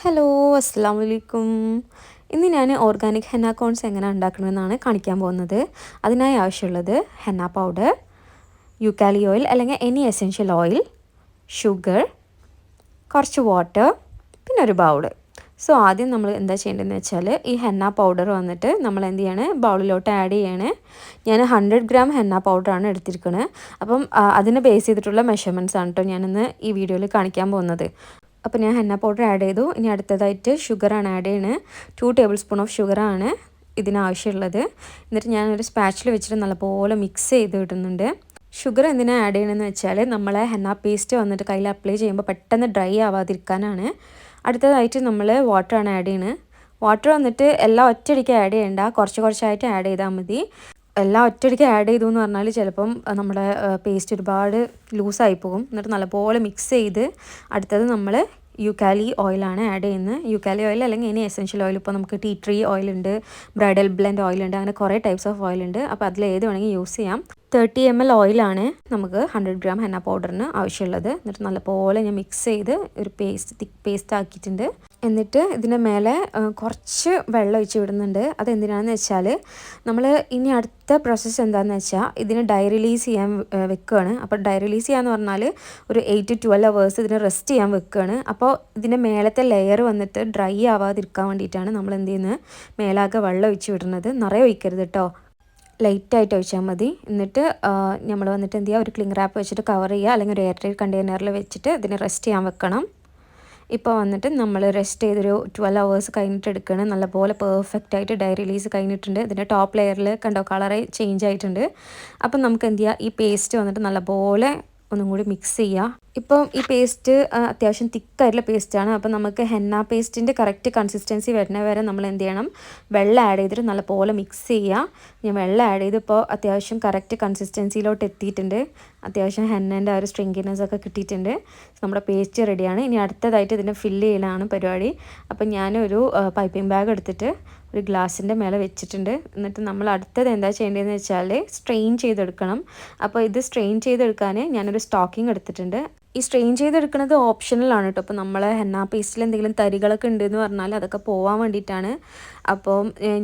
Hello അസ്സലാമു അലൈക്കും. ഇന്ന് ഞാൻ ഓർഗാനിക് ഹെന്ന കോൺസ് എങ്ങനെ ഉണ്ടാക്കണമെന്നാണ് കാണിക്കാൻ പോകുന്നത്. അതിനായി ആവശ്യമുള്ളത് ഹെന്ന പൗഡർ, യൂക്കാലി ഓയിൽ അല്ലെങ്കിൽ എനി എസെൻഷ്യൽ ഓയിൽ, ഷുഗർ, കുറച്ച് വാട്ടർ, പിന്നെ ഒരു ബൗള്. സോ ആദ്യം നമ്മൾ എന്താ ചെയ്യേണ്ടതെന്ന് വെച്ചാൽ ഈ ഹെന്ന പൗഡർ വന്നിട്ട് നമ്മൾ എന്ത് ചെയ്യാണ്, ബൗളിലോട്ട് ആഡ് ചെയ്യണേ. ഞാൻ 100 ഗ്രാം ഹെന്ന പൗഡറാണ് എടുത്തിരിക്കുന്നത്. അപ്പം അതിനെ ബേസ് ചെയ്തിട്ടുള്ള മെഷർമെൻറ്റ്സ് ആണ് കേട്ടോ ഞാനിന്ന് ഈ വീഡിയോയിൽ കാണിക്കാൻ പോകുന്നത്. അപ്പോൾ ഞാൻ ഹെന്ന പൗഡർ ആഡ് ചെയ്തു. ഇനി അടുത്തതായിട്ട് ഷുഗറാണ് ആഡ് ചെയ്യുന്നത്. 2 ടേബിൾ സ്പൂൺ ഓഫ് ഷുഗറാണ് ഇതിനാവശ്യമുള്ളത്. എന്നിട്ട് ഞാനൊരു സ്പാച്ചിൽ വെച്ചിട്ട് നല്ലപോലെ മിക്സ് ചെയ്ത് ഇടുന്നുണ്ട്. ഷുഗർ എന്തിനാണ് ആഡ് ചെയ്യണമെന്ന് വെച്ചാൽ നമ്മളെ ഹെന്ന പേസ്റ്റ് വന്നിട്ട് കയ്യിൽ അപ്ലൈ ചെയ്യുമ്പോൾ പെട്ടെന്ന് ഡ്രൈ ആവാതിരിക്കാനാണ്. അടുത്തതായിട്ട് നമ്മൾ വാട്ടറാണ് ആഡ് ചെയ്യുന്നത്. വാട്ടർ വന്നിട്ട് എല്ലാം ഒറ്റയടിക്ക് ആഡ് ചെയ്യേണ്ട, കുറച്ച് കുറച്ചായിട്ട് ആഡ് ചെയ്താൽ മതി. എല്ലാം ഒറ്റയടിക്ക് ആഡ് ചെയ്തു എന്ന് പറഞ്ഞാൽ ചിലപ്പം നമ്മുടെ പേസ്റ്റ് ഒരുപാട് ലൂസായി പോകും. എന്നിട്ട് നല്ലപോലെ മിക്സ് ചെയ്ത് അടുത്തത് നമ്മൾ യൂക്കാലി ഓയിലാണ് ആഡ് ചെയ്യുന്നത്. യൂക്കാലി ഓയിൽ അല്ലെങ്കിൽ ഇനി എസെൻഷ്യൽ ഓയിൽ, ഇപ്പോൾ നമുക്ക് ടീ ട്രീ ഓയിലുണ്ട്, ബ്രൈഡൽ ബ്ലെൻഡ് ഓയിലുണ്ട്, അങ്ങനെ കുറേ ടൈപ്സ് ഓഫ് ഓയിലുണ്ട്. അപ്പോൾ അതിൽ ഏത് വേണമെങ്കിൽ യൂസ് ചെയ്യാം. 30 ml ഓയിലാണ് നമുക്ക് 100 ഗ്രാം ഹെന്ന പൗഡറിന് ആവശ്യമുള്ളത്. എന്നിട്ട് നല്ലപോലെ ഞാൻ മിക്സ് ചെയ്ത് ഒരു തിക്ക് പേസ്റ്റ് ആക്കിയിട്ടുണ്ട്. എന്നിട്ട് ഇതിൻ്റെ മേലെ കുറച്ച് വെള്ളം ഒഴിച്ച് വിടുന്നുണ്ട്. അതെന്തിനാണെന്ന് വെച്ചാൽ നമ്മൾ ഇനി അടുത്ത പ്രോസസ്സ് എന്താണെന്ന് വെച്ചാൽ ഇതിന് ഡൈ റിലീസ് ചെയ്യാൻ വെക്കുകയാണ്. അപ്പോൾ ഡൈ റിലീസ് ചെയ്യാന്ന് പറഞ്ഞാൽ ഒരു 8 to 12 hours ഇതിന് റെസ്റ്റ് ചെയ്യാൻ വെക്കുകയാണ്. അപ്പോൾ ഇതിൻ്റെ മേലത്തെ ലെയർ വന്നിട്ട് ഡ്രൈ ആവാതിരിക്കാൻ വേണ്ടിയിട്ടാണ് നമ്മൾ എന്ത് ചെയ്യുന്നത്, മേലാകെ വെള്ളം ഒഴിച്ച് വിടുന്നത്. നിറയെ ഒഴിക്കരുത് കേട്ടോ, ലൈറ്റായിട്ട് ഒഴിച്ചാൽ മതി. എന്നിട്ട് നമ്മൾ വന്നിട്ട് എന്ത് ചെയ്യുക, ഒരു ക്ലിംഗ് റാപ്പ് വെച്ചിട്ട് കവർ ചെയ്യുക, അല്ലെങ്കിൽ ഒരു എയർ ടൈറ്റ് കണ്ടെയ്നറിൽ വെച്ചിട്ട് ഇതിനെ റെസ്റ്റ് ചെയ്യാൻ വെക്കണം. ഇപ്പോൾ വന്നിട്ട് നമ്മൾ റെസ്റ്റ് ചെയ്തൊരു 12 hours കഴിഞ്ഞിട്ട് എടുക്കുകയാണ്. നല്ലപോലെ പെർഫെക്റ്റായിട്ട് ഡൈ റിലീസ് കഴിഞ്ഞിട്ടുണ്ട്. ഇതിൻ്റെ ടോപ്പ് ലെയറിൽ കണ്ടോ കളറ് ചേഞ്ച് ആയിട്ടുണ്ട്. അപ്പം നമുക്ക് എന്ത് ചെയ്യുക, ഈ പേസ്റ്റ് വന്നിട്ട് നല്ലപോലെ ഒന്നും കൂടി മിക്സ് ചെയ്യുക. ഇപ്പം ഈ പേസ്റ്റ് അത്യാവശ്യം തിക്കായിട്ടുള്ള പേസ്റ്റാണ്. അപ്പം നമുക്ക് ഹെന്ന പേസ്റ്റിൻ്റെ കറക്റ്റ് കൺസിസ്റ്റൻസി വരുന്ന വരെ നമ്മൾ എന്ത് ചെയ്യണം, വെള്ളം ആഡ് ചെയ്തിട്ട് നല്ലപോലെ മിക്സ് ചെയ്യുക. ഞാൻ വെള്ളം ആഡ് ചെയ്ത് ഇപ്പോൾ അത്യാവശ്യം കറക്റ്റ് കൺസിസ്റ്റൻസിയിലോട്ട് എത്തിയിട്ടുണ്ട്. അത്യാവശ്യം ഹെന്നൻ്റെ ആ ഒരു സ്ട്രിങ്കിനെസ് ഒക്കെ കിട്ടിയിട്ടുണ്ട്. നമ്മുടെ പേസ്റ്റ് റെഡിയാണ്. ഇനി അടുത്തതായിട്ട് ഇതിനെ ഫില്ല് ചെയ്യലാണ് പരിപാടി. അപ്പം ഞാനൊരു പൈപ്പിംഗ് ബാഗ് എടുത്തിട്ട് ഒരു ഗ്ലാസിൻ്റെ മേലെ വെച്ചിട്ടുണ്ട്. എന്നിട്ട് നമ്മൾ അടുത്തത് എന്താ ചെയ്യേണ്ടതെന്ന് വെച്ചാൽ സ്ട്രെയിൻ ചെയ്തെടുക്കണം. അപ്പോൾ ഇത് സ്ട്രെയിൻ ചെയ്തെടുക്കാൻ ഞാനൊരു സ്റ്റോക്കിംഗ് എടുത്തിട്ടുണ്ട്. ഈ സ്ട്രെയിൻ ചെയ്തെടുക്കുന്നത് ഓപ്ഷണലാണ് കേട്ടോ. അപ്പോൾ നമ്മൾ ഹെന്ന പേസ്റ്റിൽ എന്തെങ്കിലും തരികളൊക്കെ ഉണ്ടെന്ന് പറഞ്ഞാൽ അതൊക്കെ പോകാൻ വേണ്ടിയിട്ടാണ്. അപ്പോൾ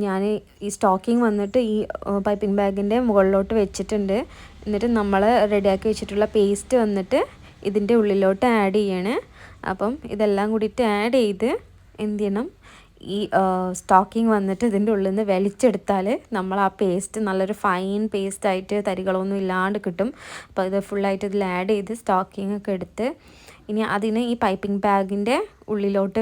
ഞാൻ ഈ സ്റ്റോക്കിംഗ് വന്നിട്ട് ഈ പൈപ്പിംഗ് ബാഗിൻ്റെ മുകളിലോട്ട് വെച്ചിട്ടുണ്ട്. എന്നിട്ട് നമ്മൾ റെഡിയാക്കി വെച്ചിട്ടുള്ള പേസ്റ്റ് വന്നിട്ട് ഇതിൻ്റെ ഉള്ളിലോട്ട് ആഡ് ചെയ്യണം. അപ്പം ഇതെല്ലാം കൂടിയിട്ട് ആഡ് ചെയ്ത് എന്ത് ചെയ്യണം, ഈ സ്റ്റോക്കിംഗ് വന്നിട്ട് ഇതിൻ്റെ ഉള്ളിൽ നിന്ന് വലിച്ചെടുത്താൽ നമ്മൾ ആ പേസ്റ്റ് നല്ലൊരു ഫൈൻ പേസ്റ്റായിട്ട് തരികളൊന്നും ഇല്ലാണ്ട് കിട്ടും. അപ്പോൾ ഇത് ഫുള്ളായിട്ട് ഇതിൽ ആഡ് ചെയ്ത് സ്റ്റോക്കിംഗ് ഒക്കെ എടുത്ത് ഇനി അതിന് ഈ പൈപ്പിംഗ് ബാഗിൻ്റെ ഉള്ളിലോട്ട്